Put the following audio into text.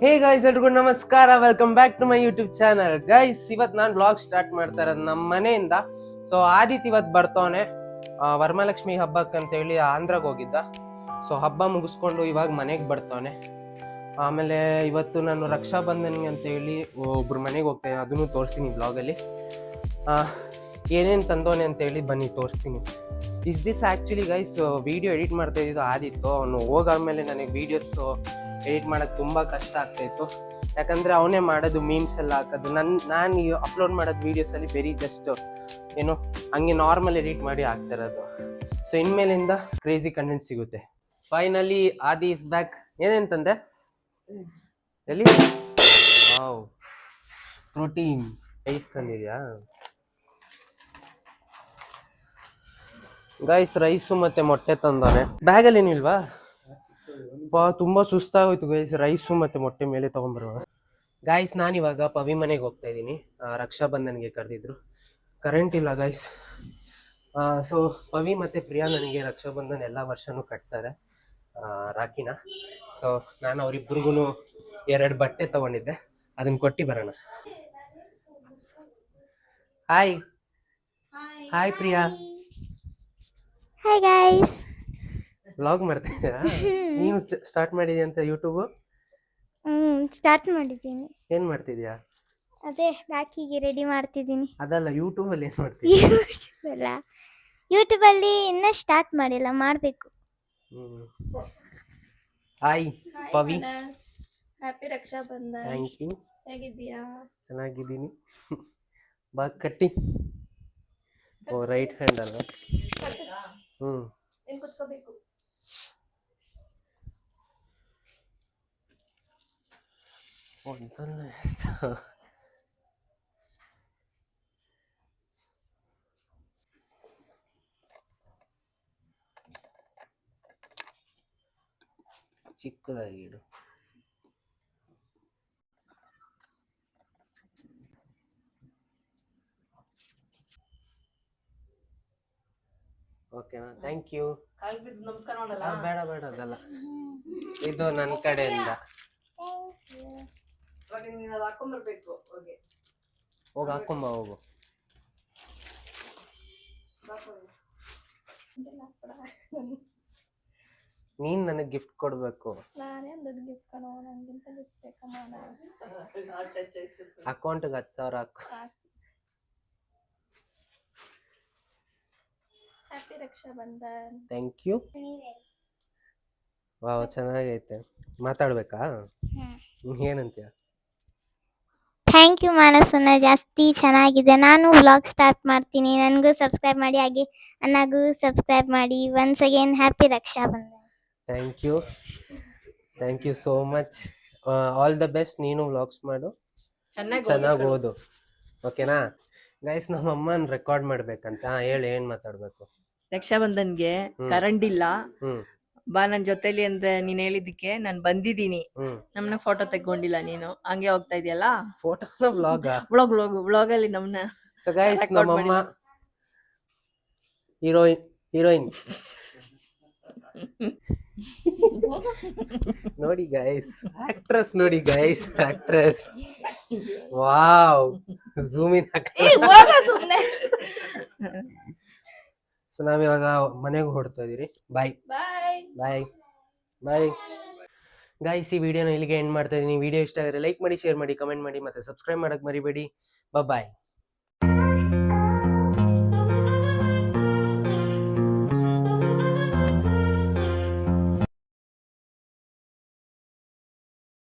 ಹೇ guys, ಎಲ್ರಿಗೂ ನಮಸ್ಕಾರ. Welcome back to my YouTube channel. Guys, ಇವತ್ತು ನಾನು ವ್ಲಾಗ್ ಸ್ಟಾರ್ಟ್ ಮಾಡ್ತಾ ಇರೋದು ನಮ್ಮ ಮನೆಯಿಂದ. ಸೊ ಆದಿತ್ಯ ಇವತ್ತು ಬರ್ತವನೆ ವರಮಹಾಲಕ್ಷ್ಮಿ ಹಬ್ಬಕ್ಕೆ ಅಂತೇಳಿ ಆಂಧ್ರಾಗ ಹೋಗಿದ್ದ. ಸೊ ಹಬ್ಬ ಮುಗಿಸ್ಕೊಂಡು ಇವಾಗ ಮನೆಗೆ ಬರ್ತವನೆ. ಆಮೇಲೆ ಇವತ್ತು ನಾನು ರಕ್ಷಾ ಬಂಧನ್ಗೆ ಅಂತೇಳಿ ಒಬ್ರು ಮನೆಗೆ ಹೋಗ್ತೇನೆ, ಅದನ್ನು ತೋರಿಸ್ತೀನಿ ಬ್ಲಾಗಲ್ಲಿ. ಏನೇನು ತಂದೋನೆ ಅಂತೇಳಿ ಬನ್ನಿ ತೋರಿಸ್ತೀನಿ. This actually guys video edit ಮಾಡ್ತಾ ಇದ್ದಿದ್ದು ಆದಿತ್ತು. ಅವನು ಹೋಗಾದ್ಮೇಲೆ ನನಗೆ ವೀಡಿಯೋಸು ಎಡಿಟ್ ಮಾಡೋಕ್ಕೆ ತುಂಬ ಕಷ್ಟ ಆಗ್ತಾಯಿತ್ತು. ಯಾಕಂದರೆ ಅವನೇ ಮಾಡೋದು, ಮೀಮ್ಸ್ ಎಲ್ಲ ಹಾಕೋದು. ನಾನು ಅಪ್ಲೋಡ್ ಮಾಡೋದು ವೀಡಿಯೋಸಲ್ಲಿ ಬರೀ ಜಸ್ಟ್ ಏನು ಹಂಗೆ ನಾರ್ಮಲ್ ಎಡಿಟ್ ಮಾಡಿ ಹಾಕ್ತಿರೋದು. ಸೊ ಇನ್ಮೇಲಿಂದ ಕ್ರೇಜಿ ಕಂಟೆಂಟ್ ಸಿಗುತ್ತೆ. Finally Aadi is back. ಏನೇನು ತಂದೆ? ಎಲ್ಲಿ? ವಾವ್, ಪ್ರೋಟೀನ್ ರೈಸ್ ತಂದಿದ್ಯಾ ಗೈಸ್? ರೈಸು ಮತ್ತೆ ಮೊಟ್ಟೆ ತಂದಾನೆ. ಬ್ಯಾಗಲ್ಲಿ ಏನಿಲ್ವಾ? ತುಂಬ ಸುಸ್ತಾಗೋಯ್ತು ಗೈಸ್, ರೈಸು ಮತ್ತು ಮೊಟ್ಟೆ ಮೇಲೆ ತೊಗೊಂಬರುವ. ಗಾಯ್ಸ್, ನಾನಿವಾಗ ಪವಿ ಮನೆಗೆ ಹೋಗ್ತಾ ಇದ್ದೀನಿ. ರಕ್ಷಾ ಬಂಧನ್ಗೆ ಕರೆದಿದ್ರು. ಕರೆಂಟ್ ಇಲ್ಲ ಗೈಸ್. ಸೊ ಪವಿ ಮತ್ತು ಪ್ರಿಯಾ ನನಗೆ ರಕ್ಷಾ ಬಂಧನ್ ಎಲ್ಲ ವರ್ಷವೂ ಕಟ್ತಾರೆ ರಾಖಿನ. ಸೊ ನಾನು ಅವರಿಬ್ಬರಿಗೂ 2 ಬಟ್ಟೆ ತೊಗೊಂಡಿದ್ದೆ, ಅದನ್ನು ಕೊಟ್ಟು ಬರೋಣ. Hi hi Priya. Hi guys. Vlog ಮಾಡ್ತಿದ್ದೀರಾ? ನೀನು ಸ್ಟಾರ್ಟ್ ಮಾಡಿದ್ಯಾ ಅಂತ ಯೂಟ್ಯೂಬ್? ಸ್ಟಾರ್ಟ್ ಮಾಡಿದ್ದೀನಿ. ಏನು ಮಾಡ್ತಿದ್ಯಾ? ಅದೇ ರಾಖಿಗೆ ರೆಡಿ ಮಾಡ್ತಿದ್ದೀನಿ. ಅದಲ್ಲ, ಯೂಟ್ಯೂಬಲ್ಲಿ ಏನು ಮಾಡ್ತಿದ್ಯಾ? ಅಲ್ಲ, ಯೂಟ್ಯೂಬಲ್ಲಿ ಇನ್ನೂ ಸ್ಟಾರ್ಟ್ ಮಾಡಿಲ್ಲ, ಮಾಡಬೇಕು. Hi Pavi. Happy Raksha Bandhan. Thank you. ಹೇಗಿದ್ದೀಯಾ? ಚೆನ್ನಾಗಿದ್ದೀನಿ. ಬಾ ಕಟ್ಟಿ. ಓ, ರೈಟ್ ಹ್ಯಾಂಡ್ ಅಲ್ಲ? ಏನು ಕುತ್ಕೋಬೇಕು? ಒಂದಲ್ಲ ಚಿಕ್ಕದಾಗಿ ಇಡು. ಓಕೆನಾ? Thank you. ಬೇಡ ಬೇಡ, ಅದಲ್ಲ, ಇದು ನನ್ನ ಕಡೆಯಿಂದ. ಹೋಗಿ ಹಾಕೊಂಬ, ಹೋಗು. ನೀನ್ ನನಗೆ ಗಿಫ್ಟ್ ಕೊಡ್ಬೇಕು. ಅಕೌಂಟ್ಗೆ 10,000 ಹಾಕು. Happy Raksha Bandhan. Thank you. Wow, ಚೆನ್ನಾಗೈತೆ. ಮಾತಾಡ್ಬೇಕಾ? ಏನಂತೀಯ? ಥ್ಯಾಂಕ್ ಯು ಮಾನಸನ, ಜಾಸ್ತಿ ಚೆನ್ನಾಗಿದೆ. ನಾನು ವ್ಲಾಗ್ ಸ್ಟಾರ್ಟ್ ಮಾಡ್ತೀನಿ, ನನಗೂ ಸಬ್ಸ್ಕ್ರೈಬ್ ಮಾಡಿ, ಹಾಗೆ ಅಣ್ಣಗೂ ಸಬ್ಸ್ಕ್ರೈಬ್ ಮಾಡಿ. Once again happy Raksha Bandhan. Thank you so much. All the best. ನೀನು ವ್ಲಾಗ್ಸ್ ಮಾಡು, ಚೆನ್ನಾಗಿ ಓದು. ಓಕೆನಾ ಗೈಸ್? ನಮ್ಮ ಅಮ್ಮನ ರೆಕಾರ್ಡ್ ಮಾಡ್ಬೇಕಂತ. ಹೇಳಿ, ಏನ್ ಮಾತಾಡ್ಬೇಕು? ರಕ್ಷಾ ಬಂಧನ್ಗೆ ಕರೆಂಟ್ ಇಲ್ಲ, ಬಾ ನನ್ ಜೊತೆಲಿ ಅಂತ ನೀನ್ ಹೇಳಿದ್ದಕ್ಕೆ ನಾನು ಬಂದಿದ್ದೀನಿ. ನಮ್ನ ಫೋಟೋ ತಗೊಂಡಿಲ್ಲ ನೀನು, ಹಂಗೆ ಹೋಗ್ತಾ ಇದೆಯಲ್ಲ. ಫೋಟೋನ ವ್ಲಾಗ್ ಅಲ್ಲಿ ನಮ್ನ. ಸೊ ಗೈಸ್, ನಮ್ಮಮ್ಮ ಹೀರೋಯಿನ್ ನೋಡಿ ಗೈಸ್, ಆಕ್ಟ್ರೆಸ್ ನೋಡಿ guys, actress. Wow, zoom in. So ನಾವಿವಾಗ ಮನೆಗೆ ಹೊರಡ್ತಾ ಇದೀರಿ. ಬಾಯ್ ಬಾಯ್ ಬಾಯ್ ಗೈಸ್. ಈ ವಿಡಿಯೋನ ಇಲ್ಲಿಗೆ ಎಂಡ್ ಮಾಡ್ತಾ ಇದೀನಿ. ವಿಡಿಯೋ ಇಷ್ಟ ಆಗಿದ್ರೆ ಲೈಕ್ ಮಾಡಿ, ಶೇರ್ ಮಾಡಿ, ಕಮೆಂಟ್ ಮಾಡಿ, ಮತ್ತೆ ಸಬ್ಸ್ಕ್ರೈಬ್ ಮಾಡಕ್ ಮರಿಬೇಡಿ. ಬಾಯ್.